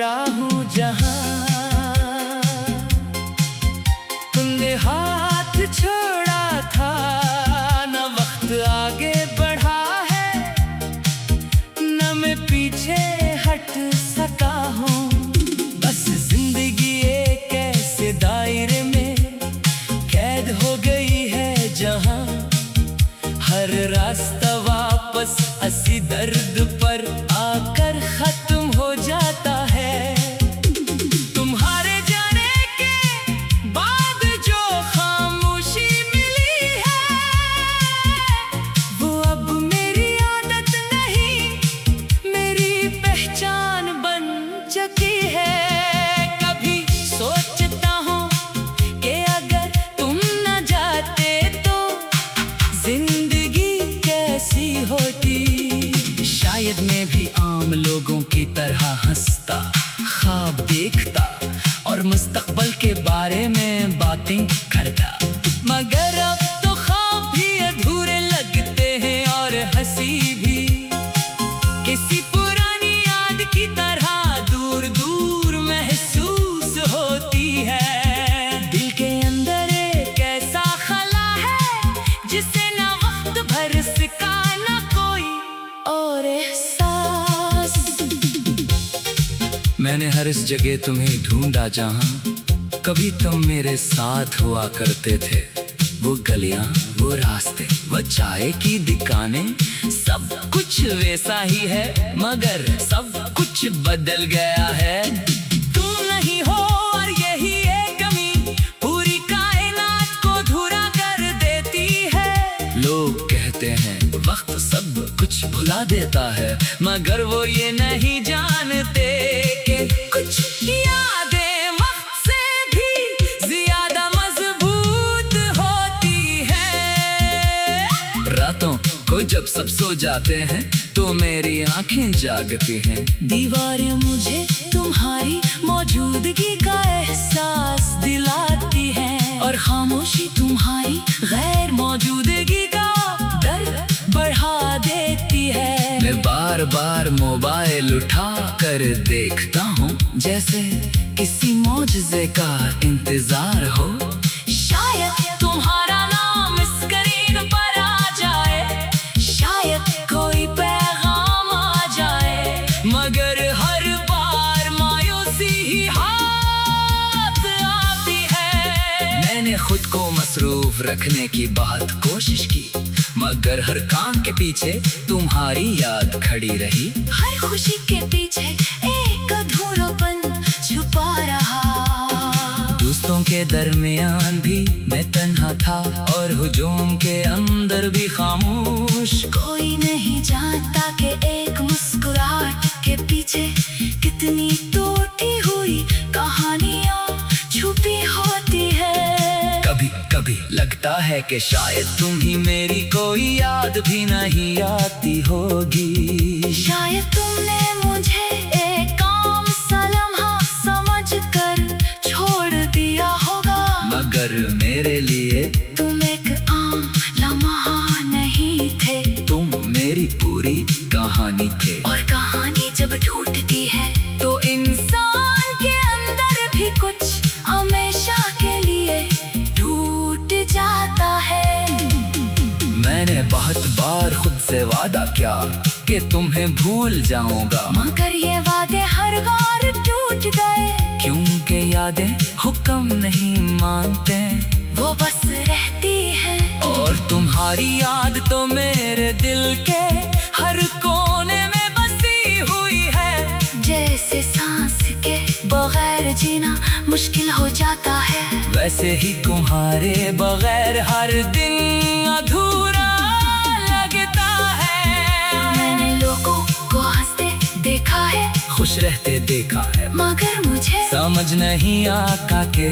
छोड़ा हूँ जहाँ, तुमने हाथ छोड़ा था न वक्त आगे बढ़ा है, न मैं पीछे हट सका हूँ। बस जिंदगी एक ऐसे दायरे में कैद हो गई है जहाँ हर रास्ता वापस इसी दर्द पर आकर खत्म हो जाता है। तुम्हारे जाने के बाद जो खामोशी मिली है, वो अब मेरी आदत नहीं, मेरी पहचान बन चुकी है। कभी सोचता हूँ कि अगर तुम न जाते तो जिंदगी कैसी होती। शायद मैं भी आम लोगों की तरह हंसता, ख्वाब देखता और मुस्तकबिल के बारे में बातें करता, मगर अब तो ख्वाब भी अधूरे लगते हैं और हंसी भी किसी पुरानी याद की तरह दूर दूर महसूस होती है। दिल के अंदर एक ऐसा खला है जिसे ना वक्त भर सका ना कोई और एहसास। मैंने हर इस जगह तुम्हें ढूंढा जहाँ कभी तुम मेरे साथ हुआ करते थे। वो गलियां, वो रास्ते, वो चाय की दुकानें, सब कुछ वैसा ही है, मगर सब कुछ बदल गया है। तुम नहीं हो और यही एक कमी पूरी कायनात को अधूरा कर देती है। लोग कहते हैं वक्त सब कुछ भुला देता है, मगर वो ये नहीं जानते कि कुछ यादें वक्त से भी ज्यादा मजबूत होती हैं। रातों को जब सब सो जाते हैं तो मेरी आंखें जागती हैं। दीवारें मुझे तुम्हारी मौजूदगी का एहसास दिलाती हैं और खामोशी तुम्हारी गैर मौजूदगी का दर्द बढ़ा देती है। मैं बार बार मोबाइल उठा कर देखता हूँ जैसे किसी मौजज़े का इंतजार हो। शायद तुम्हारा नाम स्क्रीन पर आ जाए, शायद कोई पैगाम आ जाए, मगर हर बार मायूसी ही हाथ आती है। मैंने खुद को मसरूफ रखने की बहुत कोशिश की, मगर हर काम के पीछे तुम्हारी याद खड़ी रही। हर खुशी के पीछे एक अधूरापन छुपा रहा। दोस्तों के दरमियान भी मैं तन्हा था और हुजूम के अंदर भी खामोश। कोई नहीं जानता कि एक मुस्कुराहट के पीछे कितनी टूटी हुई कहानियां छुपी होती है। कभी कभी लगता है कि शायद तुम ही मेरी कोई याद भी नहीं आती होगी। शायद तुमने मुझे एक आम सा लम्हा समझकर छोड़ दिया होगा, मगर मेरे लिए तुम एक आम लम्हा नहीं थे, तुम मेरी पूरी कहानी थे। और कहानी जब टूटती है तो इंसान के अंदर भी कुछ हमेशा के लिए टूट जाता है। मैंने बहुत बार खुद से वादा किया कि तुम्हें भूल जाऊंगा, मगर ये वादे हर बार टूट गए, क्योंकि यादें हुक्म नहीं मानते, वो बस रहती है। और तुम्हारी याद तो मेरे दिल के हर कोने में बसी हुई है। जैसे सांस के बगैर जीना मुश्किल हो जाता है, वैसे ही तुम्हारे बगैर हर दिन अधूरा लगता है। मैंने लोगों को हंसते देखा है, खुश रहते देखा है, मगर मुझे समझ नहीं आता के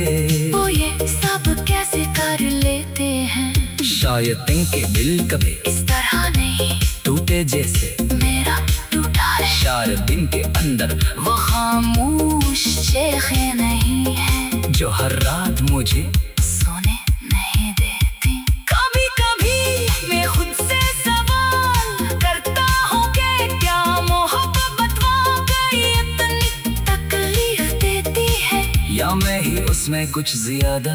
वो ये सब कैसे कर लेते हैं। शायद इनके दिल कभी इस तरह नहीं टूटे जैसे मेरा टूटा है। शायद दिन के अंदर वो खामोश शेखे नहीं है जो हर रात मुझे सोने नहीं देती। कभी कभी मैं खुद से सवाल करता हूँ कि क्या मोहब्बत वाकई इतनी तकलीफ मैं ही उसमें कुछ ज्यादा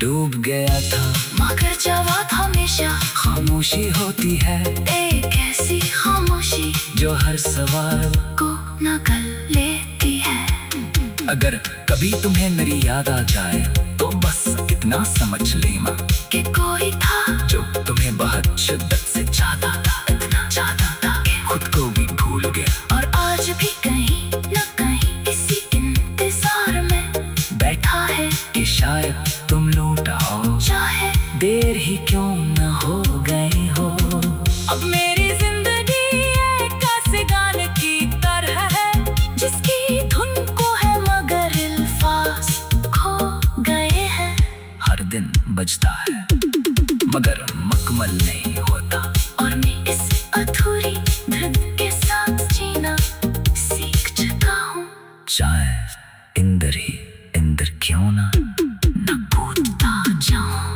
डूब गया था। मगर जवाब हमेशा खामोशी होती है, एक ऐसी खामोशी जो हर सवाल को नकल लेती है। अगर कभी तुम्हें मेरी याद आ जाए तो बस इतना समझ लेना कि कोई था जो तुम्हें बहुत शिद्दत से चाहता था, इतना चाहता था कि खुद को भी भूल गया। और आज भी कहीं न कहीं इसी इंतजार में बैठा है कि शायद तुम लौट आओ, चाहे देर ही क्यों न हो गई हो। अब मेरी जिंदगी एक ऐसे गाने की तरह है जिसकी धुन को है मगर अल्फाज खो गए हैं। हर दिन बजता है मगर मुकम्मल नहीं होता, और मैं इस अधूरी धुन के साथ जीना सीख चुका हूँ। चाहे इंदर ही इंदर क्यों ना न कूदता जाऊं।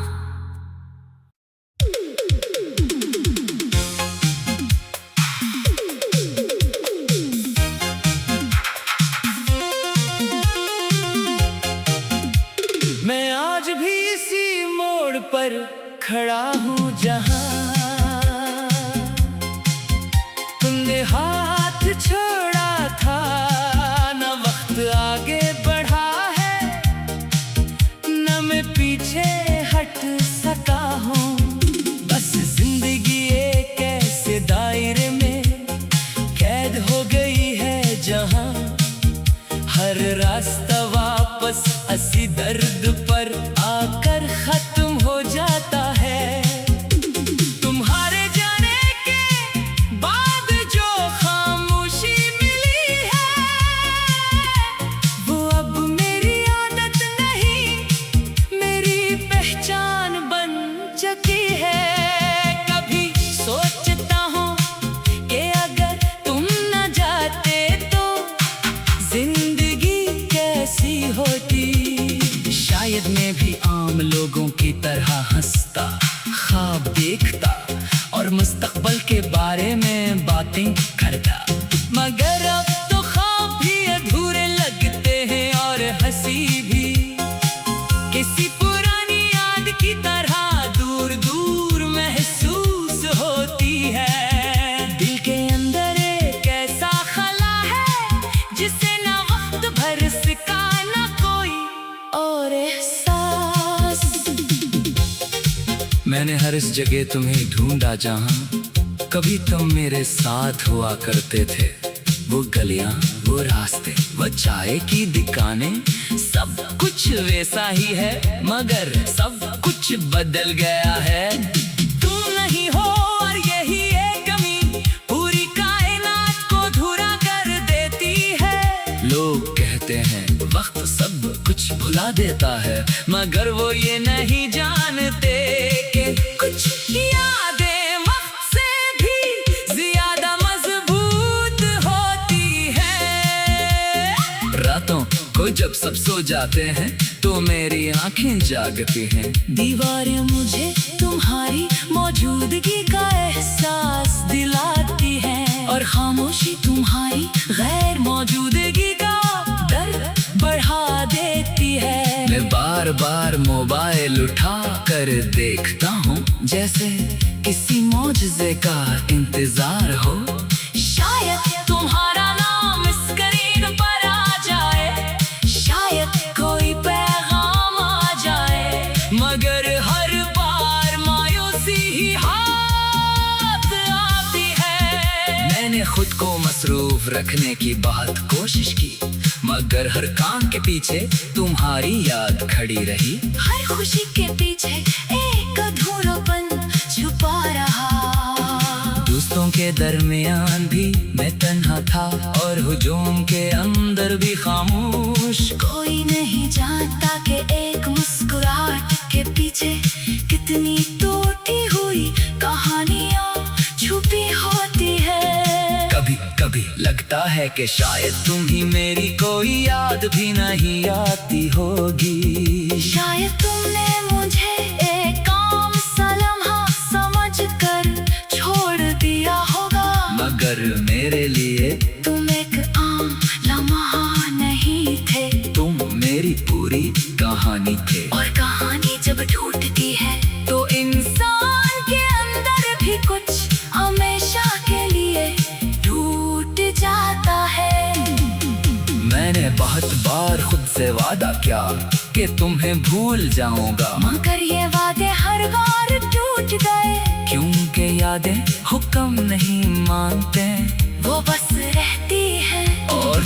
मैं आज भी इसी मोड़ पर खड़ा हूँ जहाँ तुमने हाथ छोड़ा था। न वक्त आगे बढ़ा है, न मैं पीछे हट सका हूँ। बस जिंदगी एक ऐसे दायरे में कैद हो गई है जहाँ हर रास्ता वापस इसी दर्द पर आकर खत्म हो जाता है। तुम्हारे जाने के बाद जो खामोशी मिली है वो अब मेरी आदत नहीं, मेरी पहचान बन चुकी है। कभी सोचता हूँ कि अगर तुम न जाते तो जिंदगी कैसी होती। शायद मैं भी आम लोगों की तरह हंसता, ख्वाब देखता और मुस्तकबिल के बारे में बातें करता। मगर अब तो ख्वाब भी अधूरे लगते हैं और हंसी भी किसी पुरानी याद की तरह दूर दूर महसूस होती है। दिल के अंदर एक ऐसा खला है जिसे ना वक्त भर सका ना कोई और एहसास। मैंने हर इस जगह तुम्हें ढूंढा जहाँ कभी तुम मेरे साथ हुआ करते थे। वो गलियां, वो रास्ते, वो चाय की दुकानें, सब कुछ वैसा ही है मगर सब कुछ बदल गया है। तुम नहीं हो और यही एक कमी पूरी कायनात को धुरा कर देती है। लोग कहते हैं वक्त सब कुछ भुला देता है मगर वो ये नहीं जानते कि कुछ यादें वक्त से भी ज्यादा मजबूत होती है। रातों को जब सब सो जाते हैं तो मेरी आंखें जागती हैं। दीवारें मुझे तुम्हारी मौजूदगी का एहसास दिलाती है और खामोशी तुम्हारी गैर मौजूदगी का दर्द बढ़ा देती है। मैं बार बार मोबाइल उठा कर देखता हूँ जैसे किसी मौजज़े का इंतजार हो। शायद तुम्हारा नाम स्क्रीन पर आ जाए, शायद कोई पैगाम आ जाए, मगर हर बार मायूसी ही हाथ आती है। मैंने खुद को मसरूफ रखने की बहुत कोशिश की मगर हर काम के पीछे तुम्हारी याद खड़ी रही। हर खुशी के पीछे एक अधूरापन छुपा रहा। दोस्तों के दरमियान भी मैं तन्हा था और हुजूम के अंदर भी खामोश। कोई नहीं जानता कि एक मुस्कुराहट के पीछे कितनी टूटी हुई कहानियाँ छुपी होती है। कभी कभी लगता है कि शायद तुम ही मेरी कोई याद भी नहीं आती होगी। शायद तुमने मुझे एक आम सा लम्हा समझकर छोड़ दिया होगा, मगर मेरे लिए तुम एक आम लम्हा नहीं थे। तुम मेरी वादा क्या कि तुम्हें भूल जाऊंगा, मगर ये वादे हर बार टूट गए, क्योंकि यादें हुक्म नहीं मानते, वो बस रहती है। और